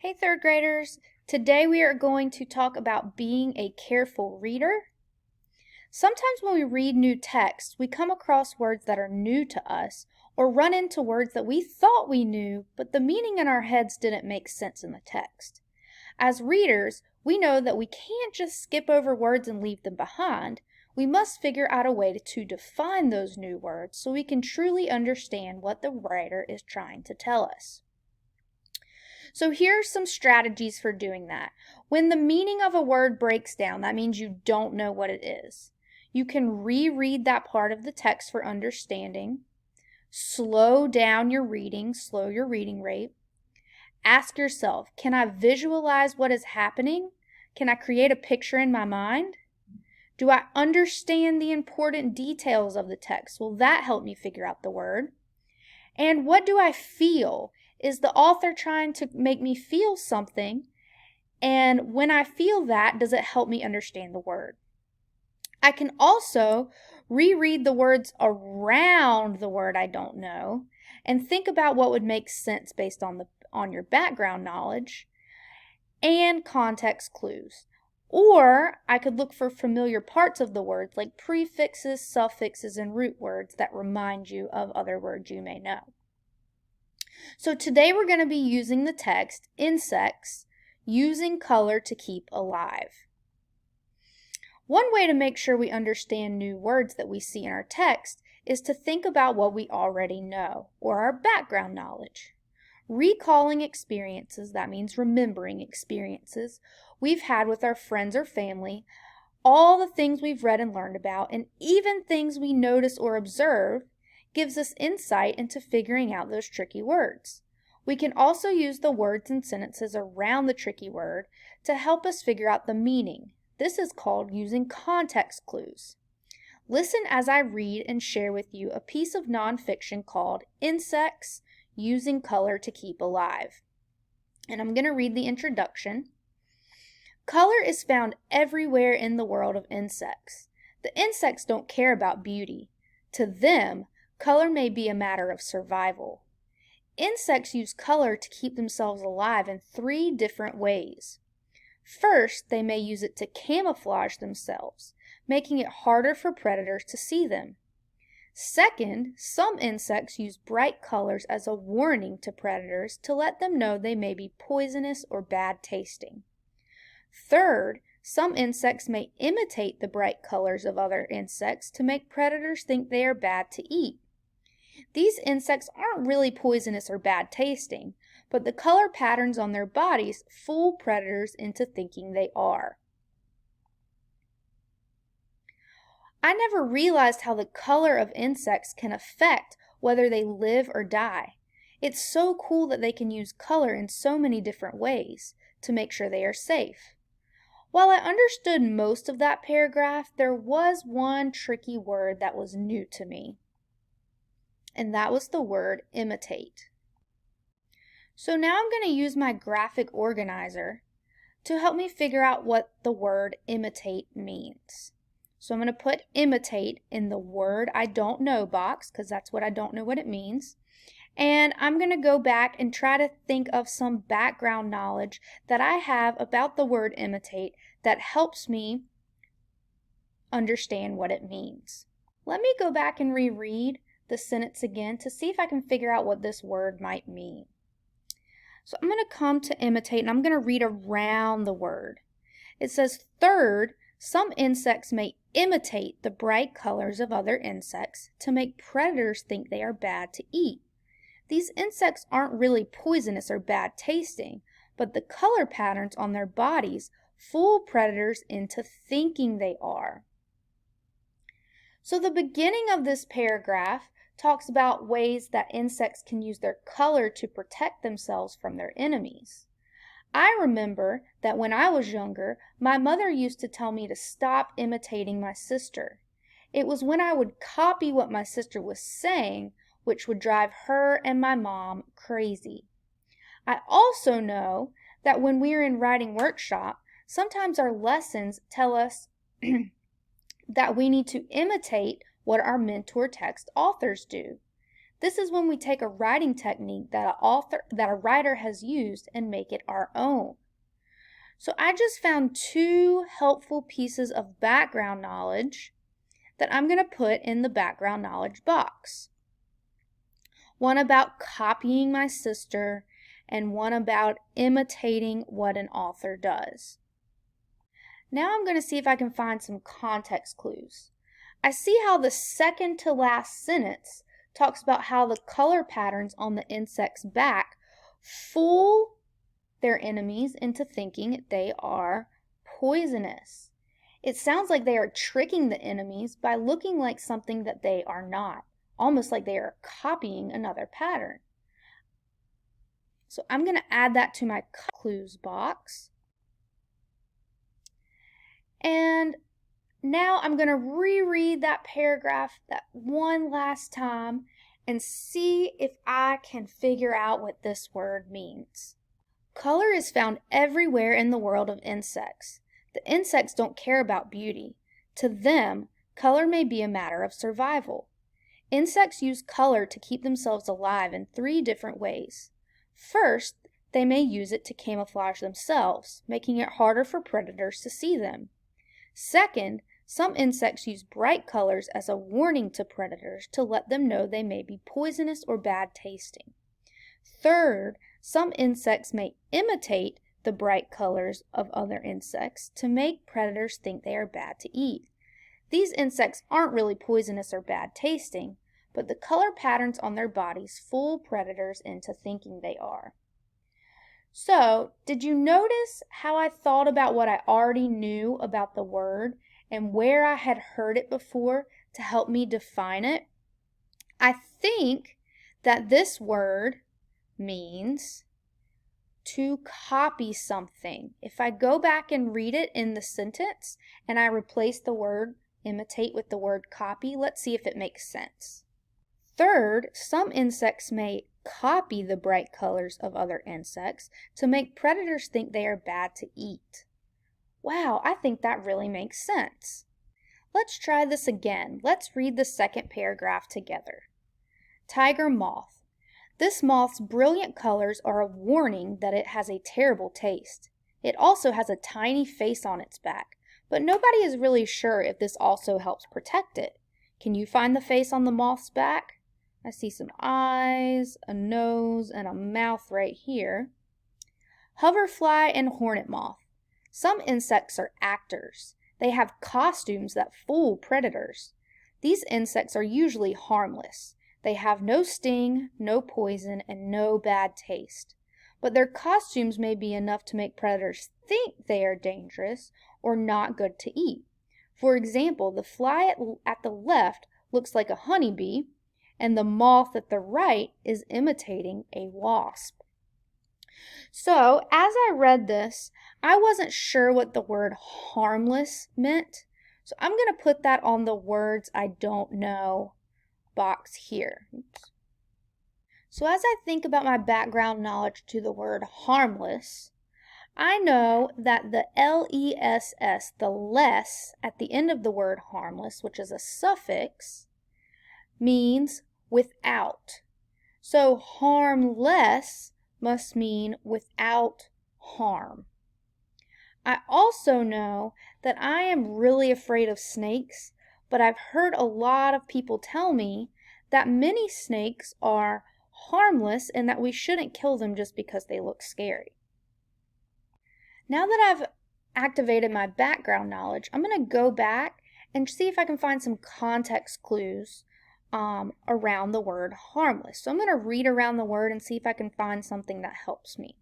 Hey third graders, today we are going to talk about being a careful reader. Sometimes when we read new texts, we come across words that are new to us or run into words that we thought we knew, but the meaning in our heads didn't make sense in the text. As readers, we know that we can't just skip over words and leave them behind. We must figure out a way to define those new words so we can truly understand what the writer is trying to tell us. So here's some strategies for doing that. When the meaning of a word breaks down, that means you don't know what it is. You can reread that part of the text for understanding. Slow down your reading, slow your reading rate. Ask yourself, can I visualize what is happening? Can I create a picture in my mind? Do I understand the important details of the text? Will that help me figure out the word? And what do I feel? Is the author trying to make me feel something? And when I feel that, does it help me understand the word? I can also reread the words around the word I don't know and think about what would make sense based on your background knowledge and context clues. Or I could look for familiar parts of the words like prefixes, suffixes, and root words that remind you of other words you may know. So today we're going to be using the text, insects, using color to keep alive. One way to make sure we understand new words that we see in our text is to think about what we already know, or our background knowledge. Recalling experiences, that means remembering experiences we've had with our friends or family, all the things we've read and learned about, and even things we notice or observe, gives us insight into figuring out those tricky words. We can also use the words and sentences around the tricky word to help us figure out the meaning. This is called using context clues. Listen as I read and share with you a piece of nonfiction called Insects, Using Color to Keep Alive. And I'm going to read the introduction. Color is found everywhere in the world of insects. The insects don't care about beauty. To them, color may be a matter of survival. Insects use color to keep themselves alive in 3 different ways. First, they may use it to camouflage themselves, making it harder for predators to see them. Second, some insects use bright colors as a warning to predators to let them know they may be poisonous or bad tasting. Third, some insects may imitate the bright colors of other insects to make predators think they are bad to eat. These insects aren't really poisonous or bad tasting, but the color patterns on their bodies fool predators into thinking they are. I never realized how the color of insects can affect whether they live or die. It's so cool that they can use color in so many different ways to make sure they are safe. While I understood most of that paragraph, there was one tricky word that was new to me, and that was the word imitate. So now I'm going to use my graphic organizer to help me figure out what the word imitate means. So I'm going to put imitate in the word I don't know box, because that's what I don't know what it means. And I'm going to go back and try to think of some background knowledge that I have about the word imitate that helps me understand what it means. Let me go back and reread the sentence again to see if I can figure out what this word might mean. So I'm going to come to imitate and I'm going to read around the word. It says, third, some insects may imitate the bright colors of other insects to make predators think they are bad to eat. These insects aren't really poisonous or bad tasting, but the color patterns on their bodies fool predators into thinking they are. So the beginning of this paragraph talks about ways that insects can use their color to protect themselves from their enemies. I remember that when I was younger, my mother used to tell me to stop imitating my sister. It was when I would copy what my sister was saying, which would drive her and my mom crazy. I also know that when we are in writing workshop, sometimes our lessons tell us that we need to imitate what our mentor text authors do. This is when we take a writing technique that a writer has used and make it our own. So I just found two helpful pieces of background knowledge that I'm going to put in the background knowledge box. One about copying my sister and one about imitating what an author does. Now I'm going to see if I can find some context clues. I see how the second to last sentence talks about how the color patterns on the insect's back fool their enemies into thinking they are poisonous. It sounds like they are tricking the enemies by looking like something that they are not, almost like they are copying another pattern. So I'm going to add that to my clues box. And now I'm going to reread that paragraph that one last time and see if I can figure out what this word means. Color is found everywhere in the world of insects. The insects don't care about beauty. To them, color may be a matter of survival. Insects use color to keep themselves alive in 3 different ways. First, they may use it to camouflage themselves, making it harder for predators to see them. Second, some insects use bright colors as a warning to predators to let them know they may be poisonous or bad tasting. Third, some insects may imitate the bright colors of other insects to make predators think they are bad to eat. These insects aren't really poisonous or bad tasting, but the color patterns on their bodies fool predators into thinking they are. So, did you notice how I thought about what I already knew about the word and where I had heard it before to help me define it? I think that this word means to copy something. If I go back and read it in the sentence and I replace the word imitate with the word copy, let's see if it makes sense. Third, some insects may copy the bright colors of other insects to make predators think they are bad to eat. Wow, I think that really makes sense. Let's try this again. Let's read the second paragraph together. Tiger moth. This moth's brilliant colors are a warning that it has a terrible taste. It also has a tiny face on its back, but nobody is really sure if this also helps protect it. Can you find the face on the moth's back? I see some eyes, a nose, and a mouth right here. Hoverfly and hornet moth. Some insects are actors. They have costumes that fool predators. These insects are usually harmless. They have no sting, no poison, and no bad taste. But their costumes may be enough to make predators think they are dangerous or not good to eat. For example, the fly at the left looks like a honeybee, and the moth at the right is imitating a wasp. So, as I read this, I wasn't sure what the word harmless meant, so I'm going to put that on the words I don't know box here. Oops. So as I think about my background knowledge to the word harmless, I know that the L-E-S-S, the less at the end of the word harmless, which is a suffix, means without. So harmless must mean without harm. I also know that I am really afraid of snakes, but I've heard a lot of people tell me that many snakes are harmless and that we shouldn't kill them just because they look scary. Now that I've activated my background knowledge, I'm going to go back and see if I can find some context clues around the word harmless. So I'm going to read around the word and see if I can find something that helps me.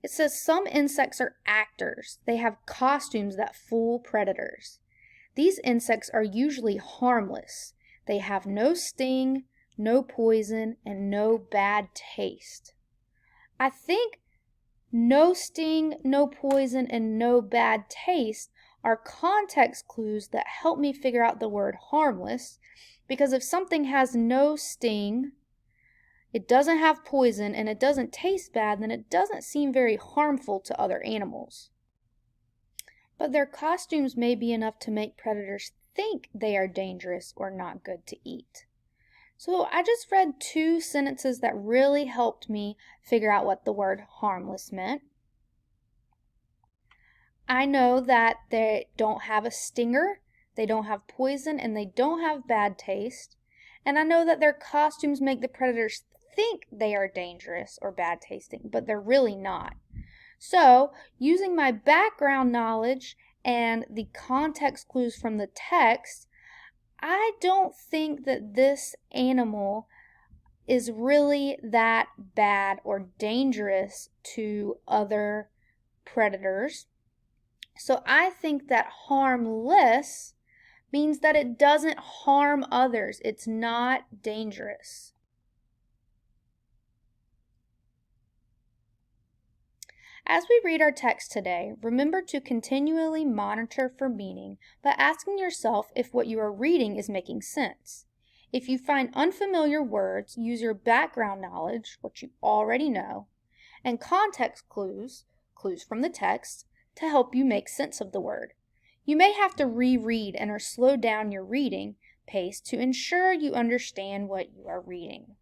It says some insects are actors. They have costumes that fool predators. These insects are usually harmless. They have no sting, no poison, and no bad taste. I think no sting, no poison, and no bad taste are context clues that help me figure out the word harmless, because if something has no sting, it doesn't have poison, and it doesn't taste bad, then it doesn't seem very harmful to other animals. But their costumes may be enough to make predators think they are dangerous or not good to eat. So I just read two sentences that really helped me figure out what the word harmless meant. I know that they don't have a stinger, they don't have poison, and they don't have bad taste. And I know that their costumes make the predators think they are dangerous or bad tasting, but they're really not. So, using my background knowledge and the context clues from the text, I don't think that this animal is really that bad or dangerous to other predators. So I think that harmless means that it doesn't harm others. It's not dangerous. As we read our text today, remember to continually monitor for meaning by asking yourself if what you are reading is making sense. If you find unfamiliar words, use your background knowledge, what you already know, and context clues, clues from the text, to help you make sense of the word. You may have to reread and or slow down your reading pace to ensure you understand what you are reading.